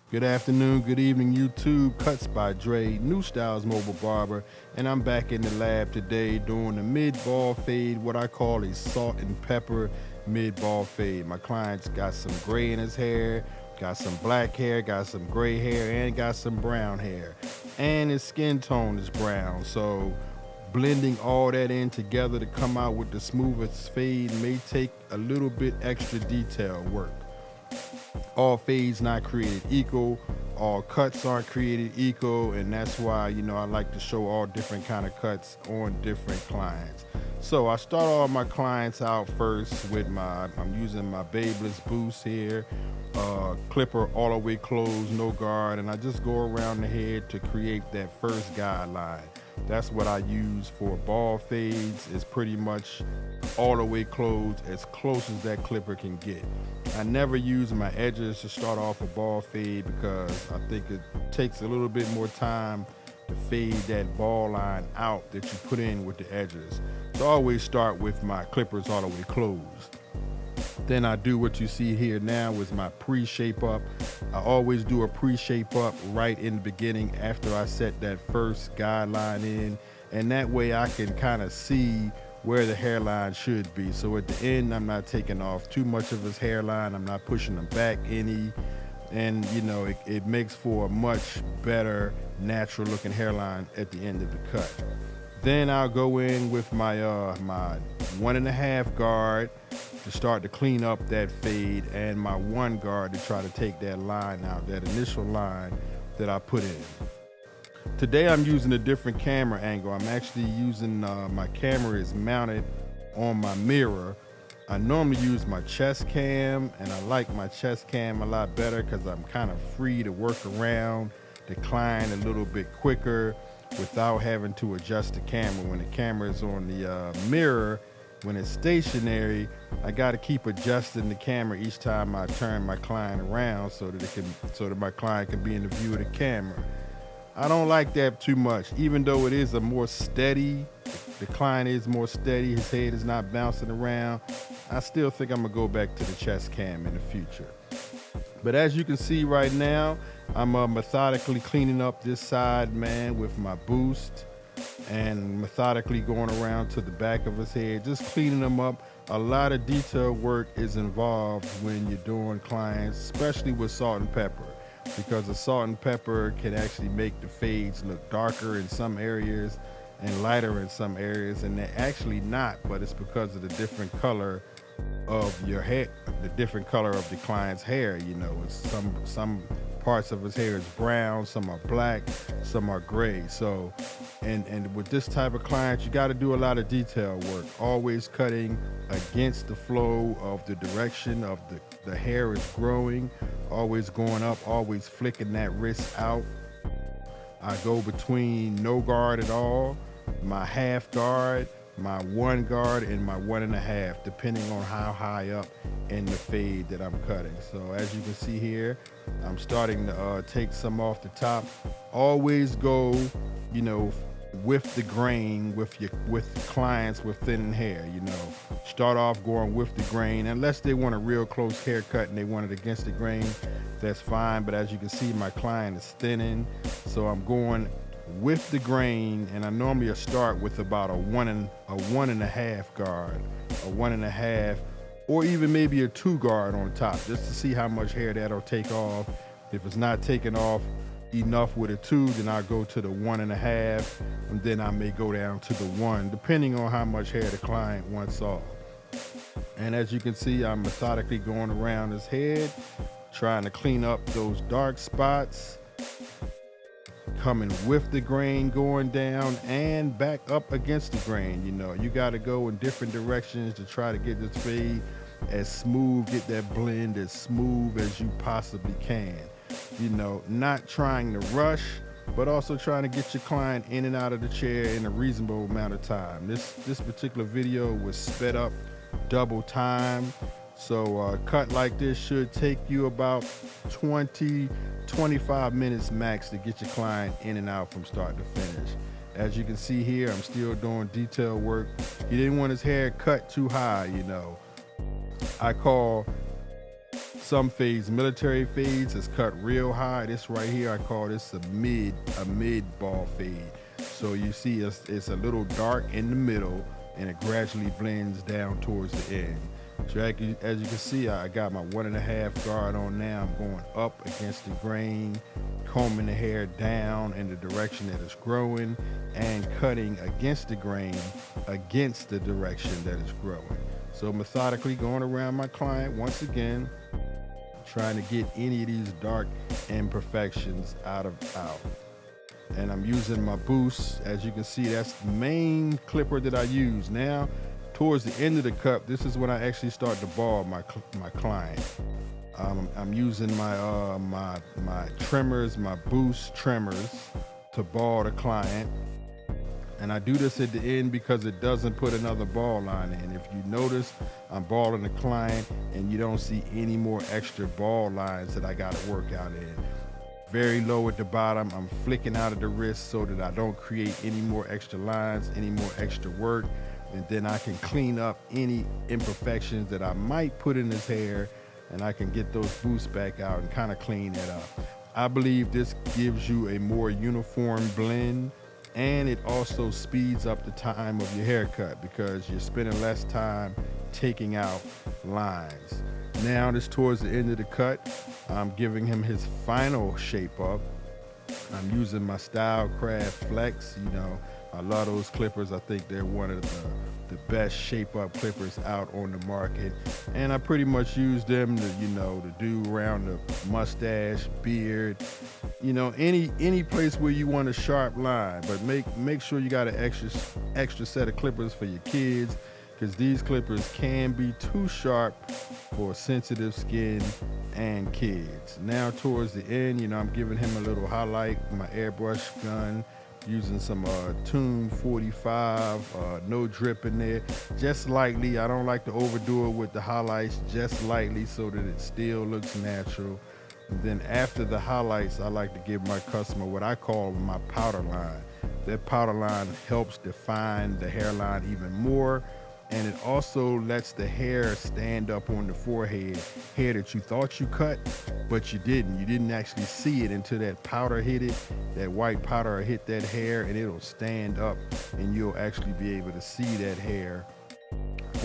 Good afternoon, good evening, YouTube. Cuts by Dre, New Styles Mobile Barber, and I'm back in the lab today doing a mid-ball fade, what I call a salt and pepper mid-ball fade. My client's got some gray in his hair, got some black hair, got some gray hair, and got some brown hair. And his skin tone is brown, so blending all that in together to come out with the smoothest fade may take a little bit extra detail work. All fades not created equal, all cuts aren't created equal, and that's why I like to show all different kind of cuts on different clients. So I start all my clients out first with I'm using my Babeless Boost here, clipper all the way closed, no guard, and I just go around the head to create that first guideline. That's what I use for ball fades. It's pretty much all the way closed, as close as that clipper can get. I never use my edges to start off a ball fade because I think it takes a little bit more time to fade that ball line out that you put in with the edges. So I always start with my clippers all the way closed. Then I do what you see here now is my pre-shape up. I always do a pre-shape up right in the beginning after I set that first guideline in, and that way I can kind of see where the hairline should be. So at the end, I'm not taking off too much of his hairline. I'm not pushing him back any. And it makes for a much better natural looking hairline at the end of the cut. Then I'll go in with my 1.5 guard to start to clean up that fade, and my 1 guard to try to take that line out, that initial line that I put in. Today I'm using a different camera angle. I'm actually using, my camera is mounted on my mirror. I normally use my chest cam, and I like my chest cam a lot better because I'm kind of free to work around, decline a little bit quicker without having to adjust the camera. When the camera is on the mirror, when it's stationary, I got to keep adjusting the camera each time I turn my client around so that my client can be in the view of the camera. I don't like that too much, even though it is a more steady, the client is more steady, his head is not bouncing around. I still think I'm gonna go back to the chest cam in the future. But as you can see right now, I'm methodically cleaning up this side, man, with my boost, and methodically going around to the back of his head, just cleaning them up. A lot of detail work is involved when you're doing clients, especially with salt and pepper, because the salt and pepper can actually make the fades look darker in some areas and lighter in some areas, and they're actually not, but it's because of the different color of your hair, the different color of the client's hair. It's some parts of his hair is brown, some are black, some are gray. So and with this type of client, you got to do a lot of detail work, always cutting against the flow of the direction of the hair is growing, always going up, always flicking that wrist out. I go between no guard at all, my half guard, my 1 guard, and my 1.5, depending on how high up in the fade that I'm cutting. So as you can see here, I'm starting to take some off the top. Always go, with the grain with clients with thin hair. Start off going with the grain, unless they want a real close haircut and they want it against the grain, that's fine. But as you can see, my client is thinning, so I'm going with the grain, and I normally start with about a 1.5 guard, a 1.5, or even maybe a 2 guard on top, just to see how much hair that'll take off. If it's not taking off enough with a 2, then I'll go to the 1.5, and then I may go down to the 1, depending on how much hair the client wants off. And as you can see, I'm methodically going around his head, trying to clean up those dark spots, coming with the grain, going down and back up against the grain. You got to go in different directions to try to get this fade as smooth, get that blend as smooth as you possibly can. Not trying to rush, but also trying to get your client in and out of the chair in a reasonable amount of time. This particular video was sped up double time. So a cut like this should take you about 20-25 minutes max to get your client in and out from start to finish. As you can see here, I'm still doing detail work. He didn't want his hair cut too high. I call Some fades, military fades, is cut real high. This right here, I call this a mid ball fade. So you see it's a little dark in the middle and it gradually blends down towards the end. So as you can see, I got my 1.5 guard on now. I'm going up against the grain, combing the hair down in the direction that it's growing, and cutting against the grain against the direction that it's growing. So methodically going around my client once again, trying to get any of these dark imperfections out. And I'm using my boost. As you can see, that's the main clipper that I use. Now, towards the end of the cut, this is when I actually start to ball my client. I'm using my trimmers, my boost trimmers, to ball the client. And I do this at the end because it doesn't put another ball line in. If you notice, I'm balling the client and you don't see any more extra ball lines that I got to work out in. Very low at the bottom. I'm flicking out of the wrist so that I don't create any more extra lines, any more extra work. And then I can clean up any imperfections that I might put in his hair, and I can get those boosts back out and kind of clean that up. I believe this gives you a more uniform blend, and it also speeds up the time of your haircut because you're spending less time taking out lines. Now this towards the end of the cut, I'm giving him his final shape up. I'm using my Stylecraft Flex. You know, I love those clippers. I think they're one of the best shape up clippers out on the market. And I pretty much use them to, to do around the mustache, beard, any place where you want a sharp line. But make sure you got an extra set of clippers for your kids, because these clippers can be too sharp for sensitive skin and kids. Now towards the end, I'm giving him a little highlight with my airbrush gun, using some Tune 45, no drip in there, just lightly. I don't like to overdo it with the highlights, just lightly so that it still looks natural. And then after the highlights, I like to give my customer what I call my powder line. That powder line helps define the hairline even more, and it also lets the hair stand up on the forehead, hair that you thought you cut, but you didn't. You didn't actually see it until that powder hit it. That white powder hit that hair, and it'll stand up, and you'll actually be able to see that hair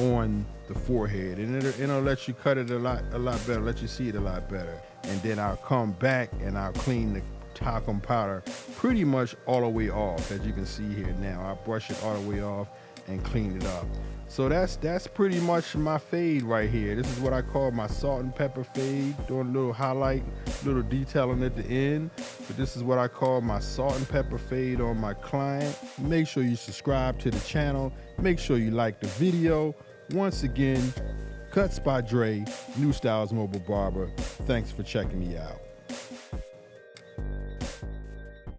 on the forehead, and it'll let you cut it a lot better, let you see it a lot better. And then I'll come back and I'll clean the talcum powder pretty much all the way off. As you can see here now, I brush it all the way off and clean it up. So that's pretty much my fade right here. This is what I call my salt and pepper fade, doing a little highlight, little detailing at the end. But this is what I call my salt and pepper fade on my client. Make sure you subscribe to the channel. Make sure you like the video. Once again, Cuts by Dre, New Styles Mobile Barber. Thanks for checking me out.